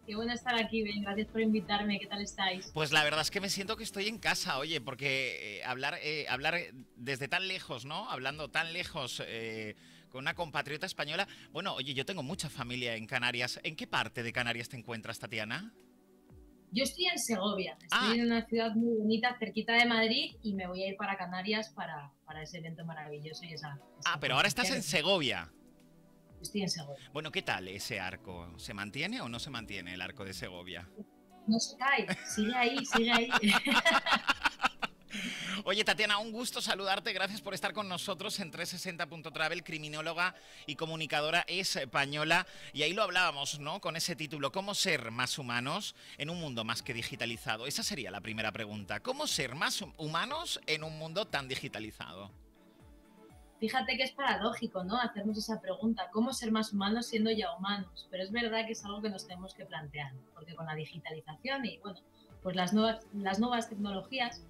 Qué bueno estar aquí, Ben. Gracias por invitarme. ¿Qué tal estáis? Pues la verdad es que me siento que estoy en casa, oye, porque hablar desde tan lejos, ¿no? Hablando tan lejos con una compatriota española. Bueno, oye, yo tengo mucha familia en Canarias. ¿En qué parte de Canarias te encuentras, Tatiana? Yo estoy en Segovia. Estoy Ah, en una ciudad muy bonita, cerquita de Madrid, y me voy a ir para Canarias para ese evento maravilloso y esa pero ahora estás conferencia en que Segovia. estoy en Segovia. Bueno, ¿qué tal ese arco? ¿Se mantiene o no se mantiene el arco de Segovia? No se cae, sigue ahí, sigue ahí. Oye, Tatiana, un gusto saludarte. Gracias por estar con nosotros en 360.travel, criminóloga y comunicadora española. Y ahí lo hablábamos, ¿no? Con ese título, ¿cómo ser más humanos en un mundo más que digitalizado? Esa sería la primera pregunta. ¿Cómo ser más humanos en un mundo tan digitalizado? Fíjate que es paradójico, ¿no? Hacernos esa pregunta, ¿cómo ser más humanos siendo ya humanos? Pero es verdad que es algo que nos tenemos que plantear, porque con la digitalización y, bueno, pues las nuevas tecnologías,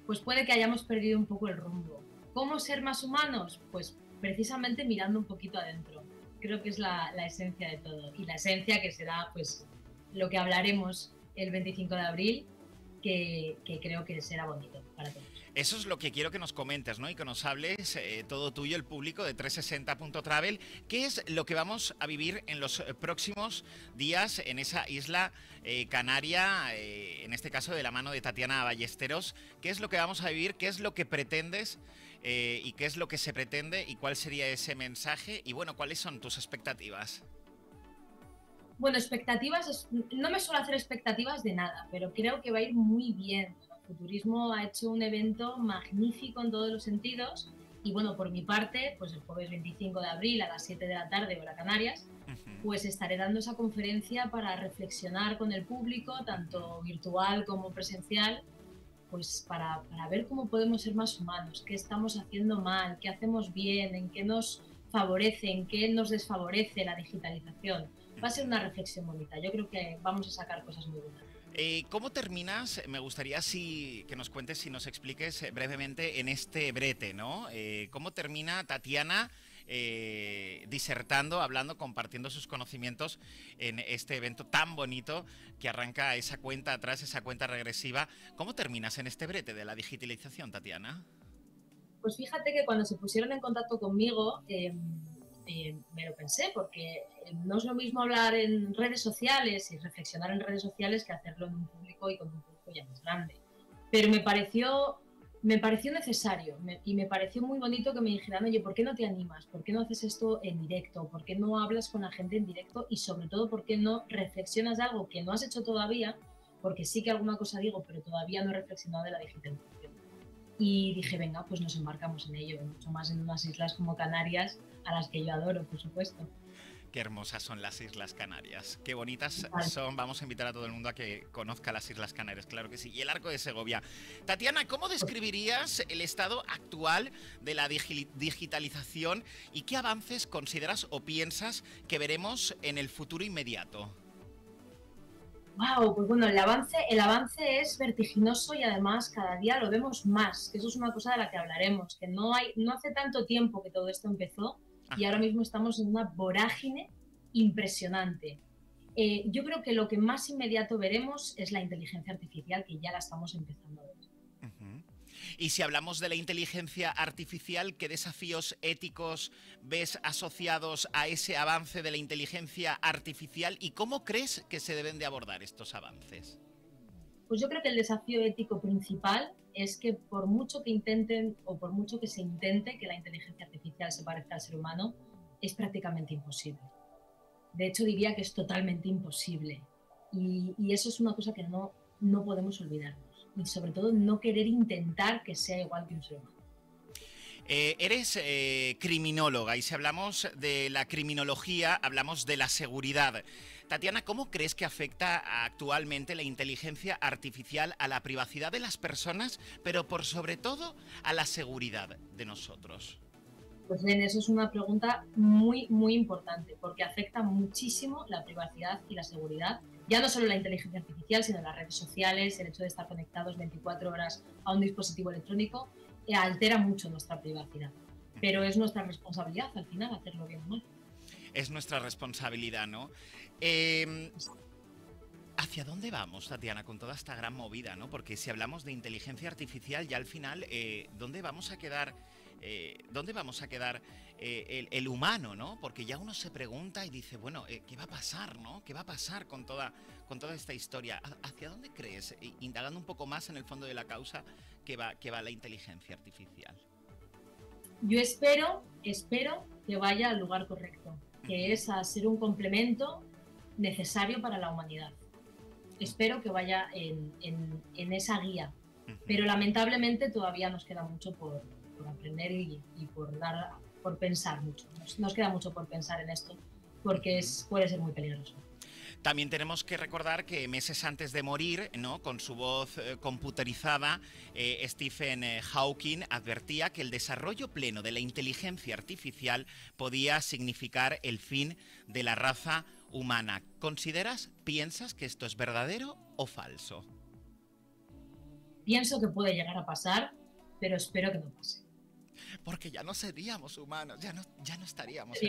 pues puede que hayamos perdido un poco el rumbo. ¿Cómo ser más humanos? Pues precisamente mirando un poquito adentro. Creo que es la esencia de todo. Y la esencia que será pues lo que hablaremos el 25 de abril, que creo que será bonito para todos. Eso es lo que quiero que nos comentes, ¿no? Y que nos hables, todo tuyo, el público de 360.travel, qué es lo que vamos a vivir en los próximos días en esa isla canaria, en este caso de la mano de Tatiana Ballesteros. ¿Qué es lo que vamos a vivir? ¿Qué es lo que pretendes? ¿Y qué es lo que se pretende? ¿Y cuál sería ese mensaje? Y bueno, ¿cuáles son tus expectativas? Bueno, expectativas, no me suelo hacer expectativas de nada, pero creo que va a ir muy bien. Futurismo ha hecho un evento magnífico en todos los sentidos y bueno, por mi parte, pues el jueves 25 de abril a las 7 de la tarde, hora Canarias, pues estaré dando esa conferencia para reflexionar con el público, tanto virtual como presencial, pues para ver cómo podemos ser más humanos, qué estamos haciendo mal, qué hacemos bien, en qué nos favorece, en qué nos desfavorece la digitalización. Va a ser una reflexión bonita. Yo creo que vamos a sacar cosas muy buenas. ¿Cómo terminas? Me gustaría que nos cuentes, si nos expliques brevemente en este brete, ¿no? ¿Cómo termina Tatiana disertando, hablando, compartiendo sus conocimientos en este evento tan bonito que arranca esa cuenta atrás, esa cuenta regresiva? ¿Cómo terminas en este brete de la digitalización, Tatiana? Pues fíjate que cuando se pusieron en contacto conmigo, me lo pensé, porque no es lo mismo hablar en redes sociales y reflexionar en redes sociales que hacerlo en un público y con un público ya más grande. Pero me pareció necesario y me pareció muy bonito que me dijeran, oye, ¿por qué no te animas? ¿Por qué no haces esto en directo? ¿Por qué no hablas con la gente en directo? Y sobre todo, ¿por qué no reflexionas de algo que no has hecho todavía? Porque sí que alguna cosa digo, pero todavía no he reflexionado de la digitalización. Y dije, venga, pues nos embarcamos en ello, mucho más en unas islas como Canarias, a las que yo adoro, por supuesto. Qué hermosas son las Islas Canarias, qué bonitas Vale. son. Vamos a invitar a todo el mundo a que conozca las Islas Canarias, claro que sí. Y el Arco de Segovia. Tatiana, ¿cómo describirías el estado actual de la digitalización y qué avances consideras o piensas que veremos en el futuro inmediato? Wow, pues bueno, el avance es vertiginoso y además cada día lo vemos más, que eso es una cosa de la que hablaremos, que no hace tanto tiempo que todo esto empezó y ahora Ajá. mismo estamos en una vorágine impresionante. Yo creo que lo que más inmediato veremos es la inteligencia artificial, que ya la estamos empezando a ver. Ujú. Y si hablamos de la inteligencia artificial, ¿qué desafíos éticos ves asociados a ese avance de la inteligencia artificial y cómo crees que se deben de abordar estos avances? Pues yo creo que el desafío ético principal es que por mucho que intenten o por mucho que se intente que la inteligencia artificial se parezca al ser humano, es prácticamente imposible. De hecho, diría que es totalmente imposible. Y eso es una cosa que no podemos olvidarnos. Y sobre todo, no querer intentar que sea igual que un ser humano. Eres criminóloga y si hablamos de la criminología, hablamos de la seguridad. Tatiana, ¿cómo crees que afecta actualmente la inteligencia artificial a la privacidad de las personas, pero por sobre todo a la seguridad de nosotros? Pues bien, eso es una pregunta muy, muy importante, porque afecta muchísimo la privacidad y la seguridad. Ya no solo la inteligencia artificial, sino las redes sociales, el hecho de estar conectados 24 horas a un dispositivo electrónico, altera mucho nuestra privacidad. Pero es nuestra responsabilidad al final hacerlo bien o mal. Es nuestra responsabilidad, ¿no? Eh, ¿Hacia dónde vamos, Tatiana, con toda esta gran movida, ¿no? Porque si hablamos de inteligencia artificial, ya al final, ¿dónde vamos a quedar? ¿Dónde vamos a quedar el humano, ¿no? Porque ya uno se pregunta y dice, bueno, ¿qué va a pasar, ¿no? ¿Qué va a pasar con toda esta historia? ¿Hacia dónde crees, indagando un poco más en el fondo de la causa, que va la inteligencia artificial? Yo espero que vaya al lugar correcto, que es a ser un complemento necesario para la humanidad. Espero que vaya en esa guía, pero lamentablemente todavía nos queda mucho por aprender y por pensar mucho. Nos queda mucho por pensar en esto, porque puede ser muy peligroso. También tenemos que recordar que meses antes de morir, ¿no?, con su voz computerizada, Stephen Hawking advertía que el desarrollo pleno de la inteligencia artificial podía significar el fin de la raza humana. ¿Piensas que esto es verdadero o falso? Pienso que puede llegar a pasar, pero espero que no pase. Porque ya no seríamos humanos, ya no estaríamos.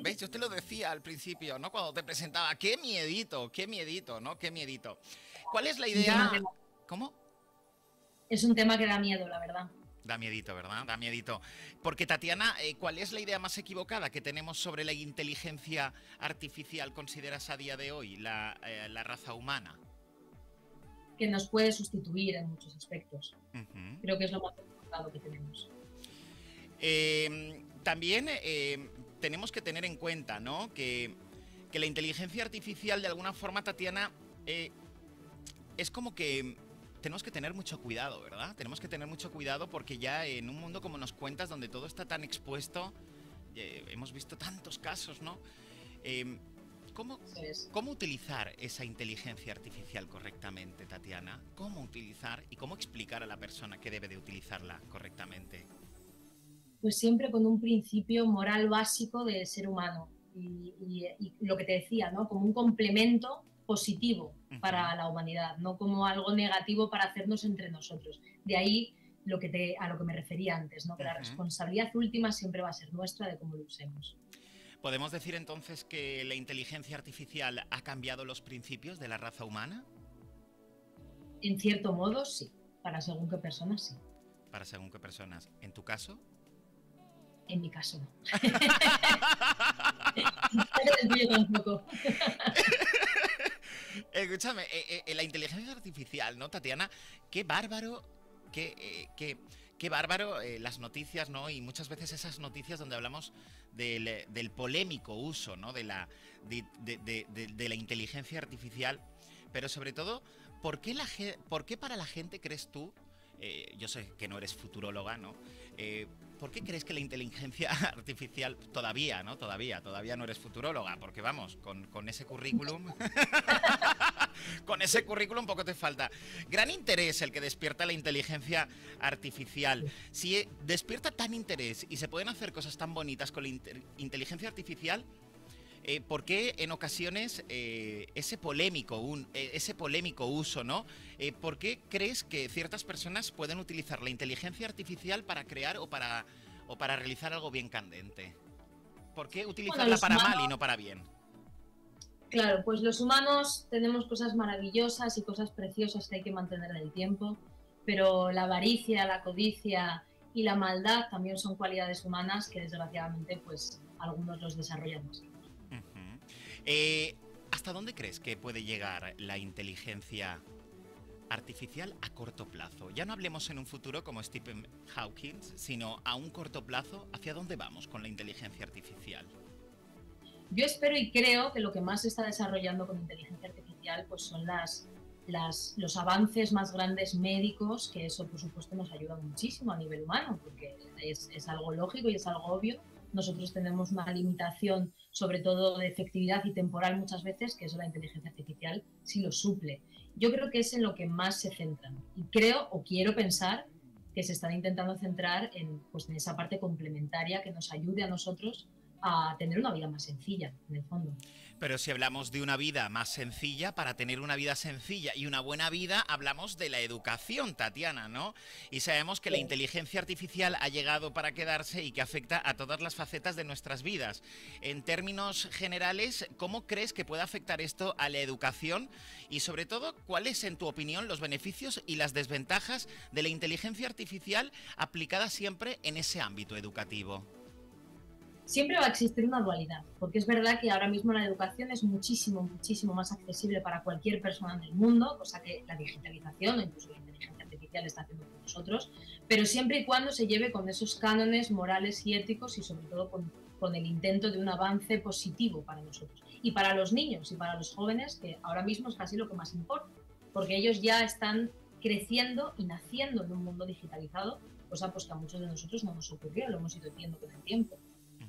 ¿Ves? Yo te lo decía al principio, ¿no? Cuando te presentaba, qué miedito, ¿no? Qué miedito. ¿Cuál es la idea? ¿Cómo? Es un tema que da miedo, la verdad. Da miedito, ¿verdad? Da miedito. Porque, Tatiana, ¿cuál es la idea más equivocada que tenemos sobre la inteligencia artificial, consideras a día de hoy, la raza humana? Que nos puede sustituir en muchos aspectos. Creo que es lo más equivocado que tenemos. También tenemos que tener en cuenta, ¿no?, que la inteligencia artificial, de alguna forma, Tatiana, es como que tenemos que tener mucho cuidado, ¿verdad? Tenemos que tener mucho cuidado porque ya en un mundo como nos cuentas, donde todo está tan expuesto, hemos visto tantos casos, ¿no? ¿Cómo utilizar esa inteligencia artificial correctamente, Tatiana? ¿Cómo utilizar y cómo explicar a la persona que debe de utilizarla correctamente? Pues siempre con un principio moral básico de ser humano y lo que te decía, ¿no?, como un complemento positivo para la humanidad, no como algo negativo para hacernos entre nosotros. De ahí a lo que me refería antes, ¿no?, que la responsabilidad última siempre va a ser nuestra de cómo lo usemos. ¿Podemos decir entonces que la inteligencia artificial ha cambiado los principios de la raza humana? En cierto modo, sí. Para según qué personas, sí. Para según qué personas. ¿En tu caso? En mi caso, no. El tuyo tampoco. Escúchame, la inteligencia artificial, ¿no, Tatiana? Qué bárbaro, qué bárbaro las noticias, ¿no? Y muchas veces esas noticias donde hablamos del polémico uso, ¿no?, de la inteligencia artificial. Pero sobre todo, ¿por qué para la gente crees tú? Yo sé que no eres futuróloga, ¿no? ¿Por qué crees que la inteligencia artificial todavía no eres futuróloga? Porque vamos, con ese currículum, con ese currículum poco te falta. Gran interés el que despierta la inteligencia artificial. Si despierta tan interés y se pueden hacer cosas tan bonitas con la inteligencia artificial, ¿por qué en ocasiones ese polémico uso, ¿no? ¿Por qué crees que ciertas personas pueden utilizar la inteligencia artificial para crear o para realizar algo bien candente? ¿Por qué utilizarla para mal y no para bien? Claro, pues los humanos tenemos cosas maravillosas y cosas preciosas que hay que mantener en el tiempo, pero la avaricia, la codicia y la maldad también son cualidades humanas que desgraciadamente pues algunos los desarrollan más. ¿Hasta dónde crees que puede llegar la inteligencia artificial a corto plazo? Ya no hablemos en un futuro como Stephen Hawking, sino a un corto plazo. ¿Hacia dónde vamos con la inteligencia artificial? Yo espero y creo que lo que más se está desarrollando con inteligencia artificial pues son los avances más grandes médicos, que eso por supuesto nos ayuda muchísimo a nivel humano, porque es algo lógico y es algo obvio. Nosotros tenemos una limitación, sobre todo de efectividad y temporal muchas veces, que eso la inteligencia artificial sí lo suple. Yo creo que es en lo que más se centran. Y creo o quiero pensar que se están intentando centrar en esa parte complementaria que nos ayude a nosotros a tener una vida más sencilla, en el fondo. Pero si hablamos de una vida más sencilla, para tener una vida sencilla y una buena vida, hablamos de la educación, Tatiana, ¿no? Y sabemos que la inteligencia artificial ha llegado para quedarse y que afecta a todas las facetas de nuestras vidas. En términos generales, ¿cómo crees que puede afectar esto a la educación? Y sobre todo, ¿cuáles, en tu opinión, los beneficios y las desventajas de la inteligencia artificial aplicada siempre en ese ámbito educativo? Siempre va a existir una dualidad, porque es verdad que ahora mismo la educación es muchísimo, muchísimo más accesible para cualquier persona en el mundo, cosa que la digitalización o incluso la inteligencia artificial está haciendo con nosotros, pero siempre y cuando se lleve con esos cánones morales y éticos y sobre todo con el intento de un avance positivo para nosotros. Y para los niños y para los jóvenes, que ahora mismo es casi lo que más importa, porque ellos ya están creciendo y naciendo en un mundo digitalizado, cosa pues que a muchos de nosotros no nos ocurrió, lo hemos ido viendo con el tiempo.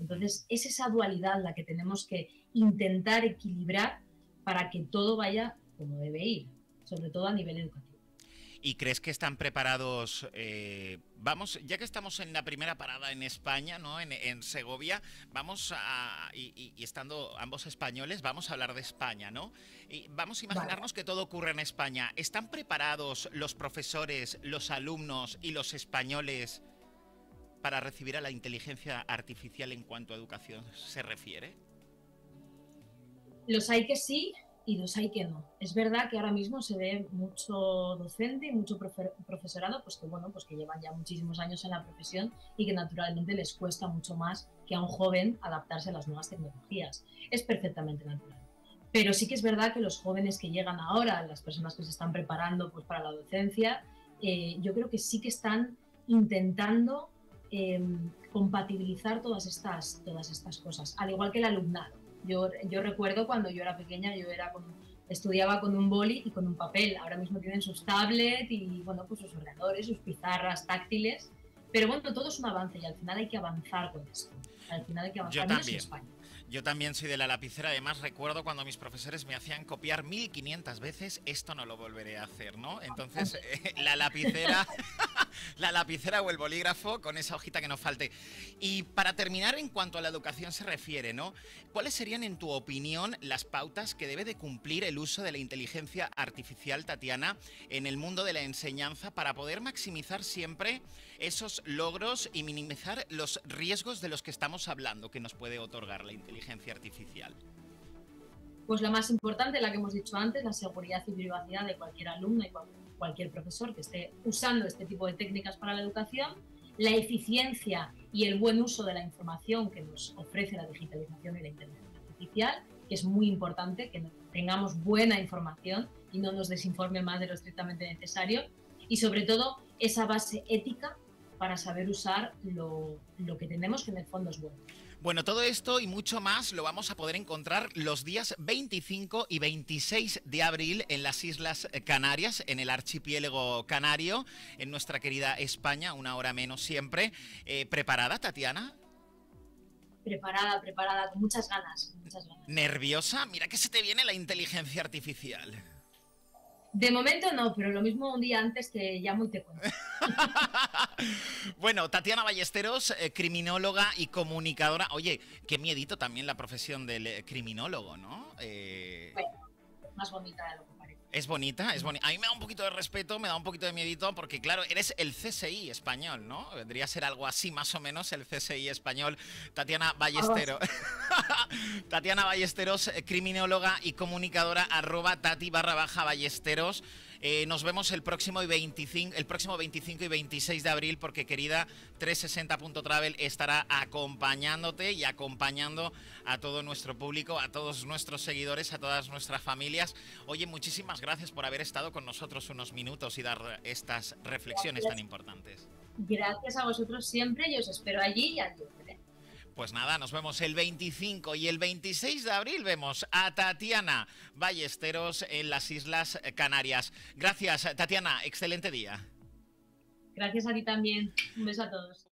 Entonces, es esa dualidad la que tenemos que intentar equilibrar para que todo vaya como debe ir, sobre todo a nivel educativo. ¿Y crees que están preparados? Vamos, ya que estamos en la primera parada en España, ¿no? En Segovia, vamos y estando ambos españoles, vamos a hablar de España, ¿no? Y vamos a imaginarnos que todo ocurre en España. ¿Están preparados los profesores, los alumnos y los españoles para recibir a la inteligencia artificial en cuanto a educación se refiere? Los hay que sí y los hay que no. Es verdad que ahora mismo se ve mucho docente y mucho profesorado, pues que bueno, pues que llevan ya muchísimos años en la profesión y que naturalmente les cuesta mucho más que a un joven adaptarse a las nuevas tecnologías. Es perfectamente natural. Pero sí que es verdad que los jóvenes que llegan ahora, las personas que se están preparando pues, para la docencia, yo creo que sí que están intentando compatibilizar todas estas cosas, al igual que el alumnado. Yo recuerdo cuando yo era pequeña, estudiaba con un boli y con un papel. Ahora mismo tienen sus tablets y bueno, pues sus ordenadores, sus pizarras táctiles. Pero bueno, todo es un avance y al final hay que avanzar con esto. Al final hay que avanzar. Yo también. Yo también soy de la lapicera, además recuerdo cuando mis profesores me hacían copiar 1500 veces, esto no lo volveré a hacer, ¿no? Entonces, la lapicera, la lapicera o el bolígrafo con esa hojita que nos falte. Y para terminar, en cuanto a la educación se refiere, ¿no? ¿Cuáles serían, en tu opinión, las pautas que debe de cumplir el uso de la inteligencia artificial, Tatiana, en el mundo de la enseñanza para poder maximizar siempre esos logros y minimizar los riesgos de los que estamos hablando que nos puede otorgar la inteligencia artificial? Pues la más importante, la que hemos dicho antes, la seguridad y privacidad de cualquier alumno y cualquier profesor que esté usando este tipo de técnicas para la educación, la eficiencia y el buen uso de la información que nos ofrece la digitalización y la inteligencia artificial, que es muy importante que tengamos buena información y no nos desinforme más de lo estrictamente necesario, y sobre todo esa base ética para saber usar lo que tenemos, que en el fondo es bueno. Bueno, todo esto y mucho más lo vamos a poder encontrar los días 25 y 26 de abril en las Islas Canarias, en el archipiélago canario, en nuestra querida España, una hora menos siempre. ¿Preparada, Tatiana? Preparada, con muchas ganas, muchas ganas. ¿Nerviosa? Mira que se te viene la inteligencia artificial. De momento no, pero lo mismo un día antes te llamo y te cuento. Bueno, Tatiana Ballesteros, criminóloga y comunicadora. Oye, qué miedito también la profesión del criminólogo, ¿no? Bueno, más bonita de lo que parece. Es bonita, es bonita. A mí me da un poquito de respeto, me da un poquito de miedito, porque claro, eres el CSI español, ¿no? Vendría a ser algo así más o menos el CSI español. Tatiana Ballesteros. Tatiana Ballesteros, criminóloga y comunicadora, @Tati_Ballesteros. Nos vemos el próximo 25 y 26 de abril, porque querida 360.travel estará acompañándote y acompañando a todo nuestro público, a todos nuestros seguidores, a todas nuestras familias. Oye, muchísimas gracias por haber estado con nosotros unos minutos y dar estas reflexiones tan importantes. Gracias a vosotros siempre, yo os espero allí y allí. Pues nada, nos vemos el 25 y el 26 de abril. Vemos a Tatiana Ballesteros en las Islas Canarias. Gracias, Tatiana. Excelente día. Gracias a ti también. Un beso a todos.